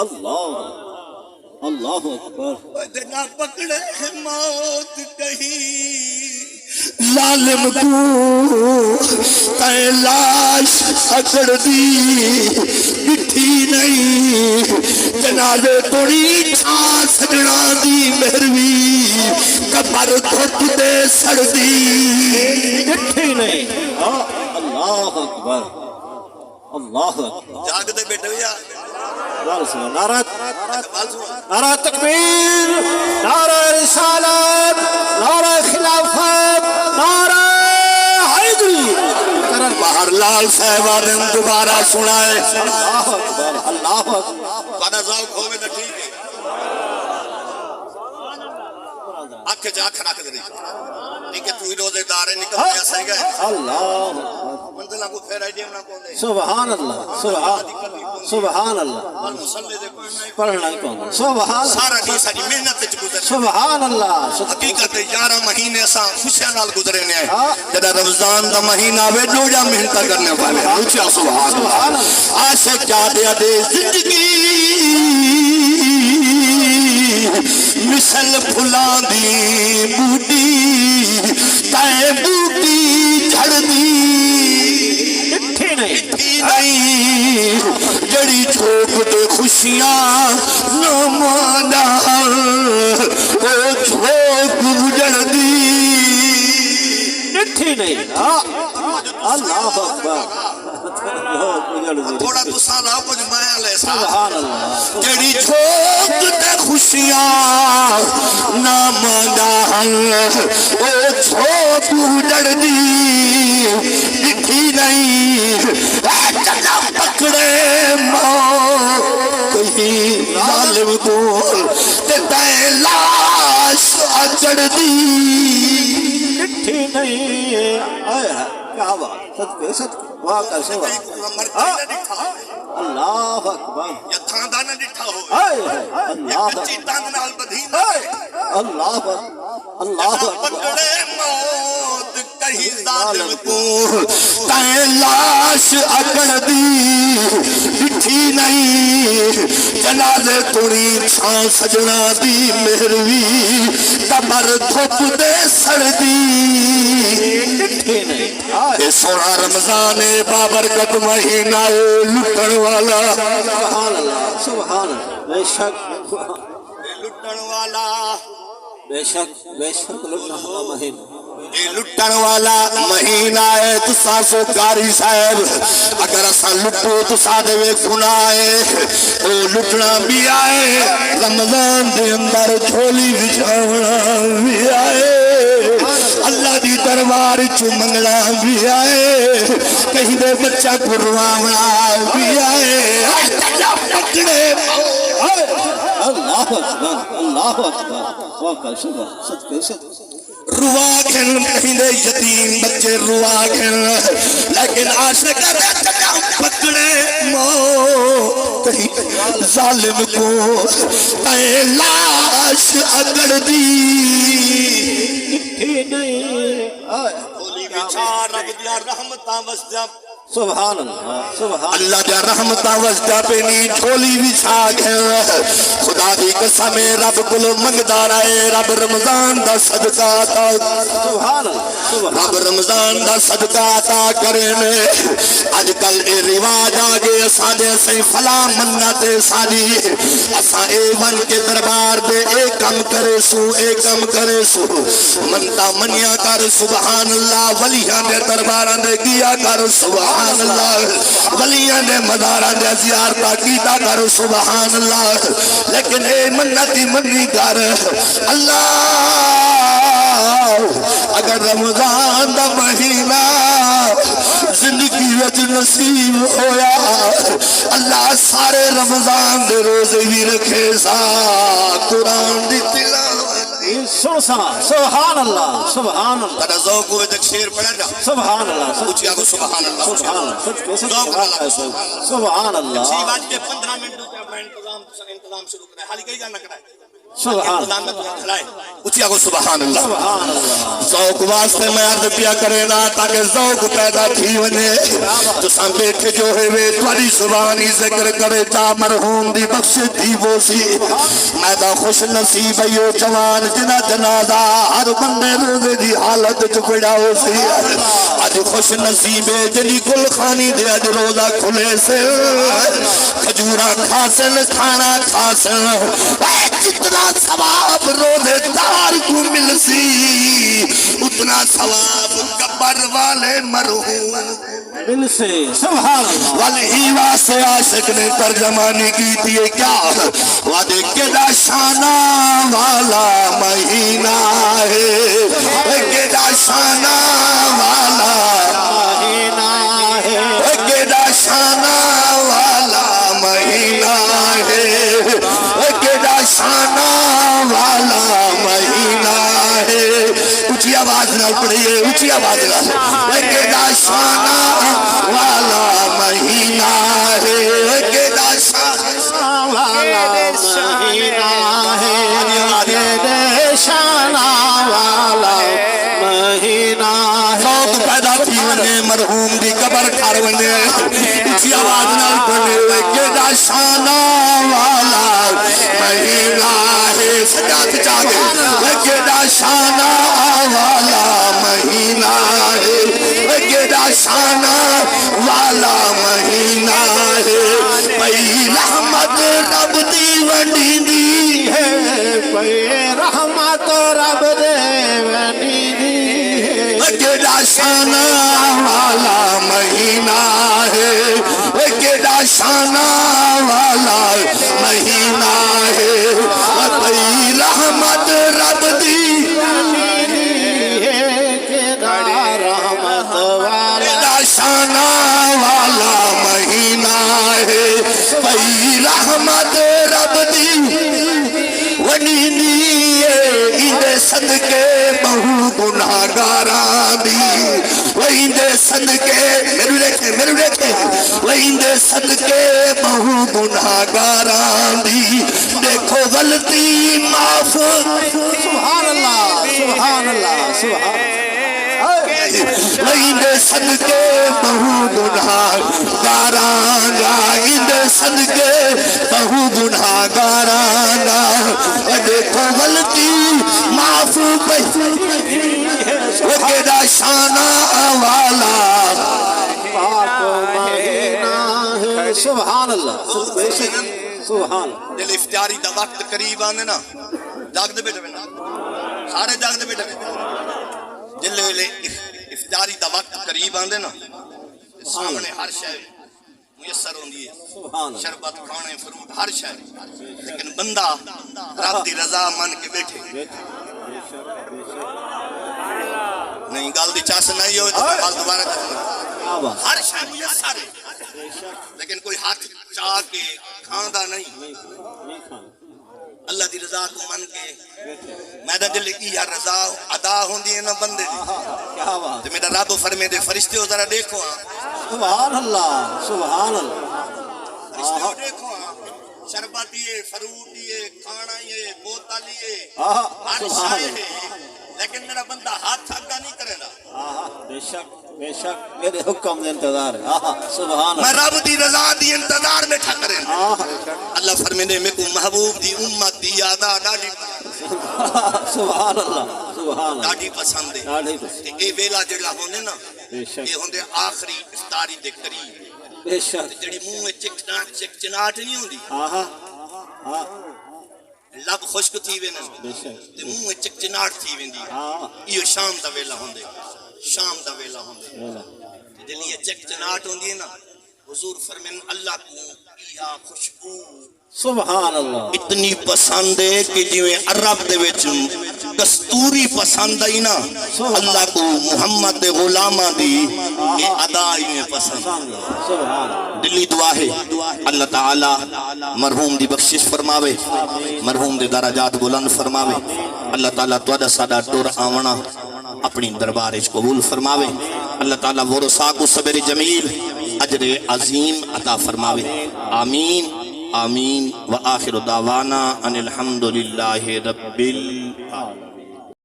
اللہ اللہ اکبر نہ پکڑے موت کہیں ظالم کو تے لاش اکڑ دی مٹھی نہیں جنازے توڑی چھا سجنا دی مہروی قبر دھوپ دے سردی مٹھی نہیں اللہ اکبر اللہ اکبر جاگ دے بیٹے یا نعرہ تکبیر، نعرہ رسالت، نعرہ خلافت، نعرہ حیدری کرن باہر لال صاحب آدم دوبارہ سنائے اللہ اکبر اللہ اکبر بڑا ذوق ہوئے تو ٹھیک ہے آنکھ جا کھڑا کر دی نکے تو ہی روزے دارے نکل گیا سہی گئے اللہ منزلہ کو پھر آئیڈیم نہ کون دے سبحان اللہ سبحان اللہ مسلح دے کوئی نہیں پڑھنا ہی کون سبحان سارا دی ساری محنت تے گزر سبحان اللہ حقیقت 11 مہینے اساں خوشیاں نال گزرے نے جڑا رمضان دا مہینہ وے جوڑا محنت کرنے والے اونچا سبحان اللہ عاشق کیا دیا دے زندگی مثل پھلاں دی بوٹی تے بوٹی جھڑ دی مٹھی نہیں جڑی چھوپ دے خوشیاں نمانا او چھوپ جڑ دی مٹھی نہیں اللہ اکبر تھوڑا تو سالا کچھ مایا لے سبحان اللہ جڑی چھوپ دے خوشیاں نمانا او چھوپ جڑ دی لکھی نہیں چلا پکڑے کہیں ظالم دور تے لاش اچڑ دی مٹھی نہیں کیا بات صدقے صدقے واہ کیسے واہ اللہ اکبر یا تھاندہ نہ ڈٹھا ہو اللہ یا کچی تانگ نال بدھین اللہ اللہ پکڑے موت کہیں ظالم کو تے لاش اکڑ دی لکھی نہیں جنازے توڑی چھاں سجنا دی مہروی قبر دھوپ دے سردی مٹھی نہیں اے سونا رمضان بابرکت مہینہ لٹن والا سبحان اللہ سبحان اللہ بے شک لٹن والا بے شک لٹنا ہوا مہینہ اے لٹن والا مہینہ ہے تسا سو کاری صاحب اگر اسا لٹو تسا دے گناہ ہے او لٹنا بھی آئے رمضان دے اندر جھولی بچھاونا بھی آئے اللہ دی دربار چو منگنا بھی آئے کہیں دے بچہ پروانا بھی آئے پکڑے اللہ اکبر اللہ اکبر واہ کیسے واہ صدقے صدقے روا کھن کہیں دے یتیم بچے روا کھن لیکن عاشق چکا پکڑے مو کہیں ظالم کو تے لاش اگڑ دی بولی بچار رب دیا رحمتاں وسدہ سبحان اللہ سبحان اللہ دیا رحمتاں وسدہ پہ نی ٹھولی بچھا گھر خدا دی قسم رب کل منگدار آئے رب رمضان دا صدقہ عطا سبحان اللہ رب رمضان دا صدقہ عطا کرنے آج کل اے رواج آگے اساں دے سی فلا منت ساری اساں اے ون کے دربار دے اے کم کرے سو منتا منیا کر سبحان اللہ ولیاں دے درباراں دے گیا کر سبحان اللہ ولیاں دے مداراں دے زیارتاں کیتا کر سبحان اللہ لیکن اے منتی منی کر اللہ اگر رمضان دا مہینہ زندگی وچ نصیب ہویا اللہ سارے رمضان دے روزے بھی رکھے سا قرآن دی تلاوت سبحان اللہ سبحان اللہ تڑا ذوق ہوئے تک شیر پڑھا جا سبحان اللہ پوچھیا کو سبحان اللہ سبحان اللہ ذوق اللہ سبحان اللہ 6 بج کے 15 منٹ تے اپنا انتظام شروع کرے حالی کئی جانا کرائے سبحان اچھا کو سبحان اللہ سبحان اللہ ذوق واسطے میں عرض پیا کرے نا تاکہ ذوق پیدا تھی ونے تو سام بیٹھے جو ہے وے تھوڑی زبانی ذکر کرے جا مرحوم دی بخش تھی وہ سی میں دا خوش نصیب ایو جوان جنا جنازہ ہر بندے روزے دی حالت چکڑا ہو سی آج خوش نصیب ہے جنی کل خانی دے آج روزہ کھلے سے کھجورہ کھاسن کھانا کھاسن جتنا ثواب روزے دار کو مل سی اتنا ثواب قبر والے مرحوم دل سے سبحان اللہ والی واسے عاشق نے ترجمانی کی تھی کیا وعدے کیڑا شانہ والا مہینہ ہے کیڑا شانہ والا مہینہ ہے کیڑا شانہ والا مہینہ ہے کیڑا شانہ والا مہینہ ہے اچھی آواز نہ پڑھئے اچھی آواز نہ کیڑا شانہ والا مہینہ ہے کیڑا شانہ والا مہینہ ہے شانہ والا مہینہ ہے ذوق پیدا تھی ونے مرحوم دی قبر کھار ونے اچھی آواز نہ پڑھئے کیڑا شانہ والا مہینہ ہے سجاد چاہے کیڑا شانہ والا مہینہ ہے کیڑا شانہ والا مہینہ ہے پئی رحمت رب دی وڈی دی ہے پئی رحمت رب دے ونی دی ہے کیڑا شانہ والا مہینہ ہے کیڑا شانہ والا مہینہ ہے پئی رحمت رب دی رحمت والا کیڑا شانہ والا مہینہ ہے پئی رحمت رب دی وڈی دی ایندے صدقے بہو گناہگاراں دی ویندے صدقے میرے دیکھے ویندے صدقے بہو گناہگاراں دی دیکھو غلطی معاف سبحان اللہ سبحان اللہ سبحان ویندے صدقے بہو گناہگاراں ویندے صدقے بہو گناہگاراں دیکھو غلطی معاف پئی وہ کیڑا شانہ والا پاک مہینہ ہے سبحان اللہ سبحان دل افطاری دا وقت قریب آنے نا جاگ دے بیٹھے نا سارے جاگ دے بیٹھے جلے ویلے افطاری دا وقت قریب آنے نا سامنے ہر شے میسر ہوندی ہے شربت کھانے فروٹ ہر شے لیکن بندہ رب دی رضا من کے بیٹھے نہیں گل دی چاس نہیں ہوئے تو گل دوبارہ کرنا ہر شے میسر ہے لیکن کوئی ہاتھ چاہ کے کھاندا نہیں اللہ دی رضا کو من کے میں دا دل کی یا رضا ادا ہوندی ہے نا بندے دی کیا بات تو میرا رب فرمے دے فرشتے ہو ذرا دیکھو سبحان اللہ سبحان اللہ فرشتے ہو دیکھو شربت یہ فروٹ یہ کھانا یہ بوتل یہ ہر شے ہے لیکن میرا بندہ ہاتھ آگا نہیں کرے گا بے شک میرے حکم دے انتظار ہے سبحان میں اللہ رب دی رضا دی انتظار میں ٹھا کرے اللہ فرمینے میں کو محبوب دی امت دی یادہ ڈاڑی سبحان اللہ سبحان اللہ ڈاڑی پسند ہے ڈاڑی پسند اے ویلا جڑا ہوندے نا بے شک یہ ہوندے آخری افطاری دے قریب بے شک جڑی منہ چکناٹ نہیں ہوندی لب خشک تھی ویندے بے شک تے منہ چکناٹ تھی ویندی یہ شام دا ویلا ہوندے شام دا ویلا ہوندے دل یہ چکناٹ ہوندی ہے نا حضور فرمین اللہ کو یہ خوشبو سبحان اللہ اتنی پسند ہے کہ جویں عرب دے وچ دستوری پسند ہے نا اللہ کو محمد دے غلاماں دی یہ ادا ہی پسند سبحان دلی دعا ہے اللہ تعالی مرحوم دی بخشش فرماوے مرحوم دے درجات بلند فرماوے اللہ تعالی تواڈا ساڈا ٹر آونا اپنی دربار وچ قبول فرماوے اللہ تعالی ورثہ کو صبر جمیل اجر عظیم عطا فرماوے آمین آمین وآخر دعوانا ان الحمدللہ رب العالمین.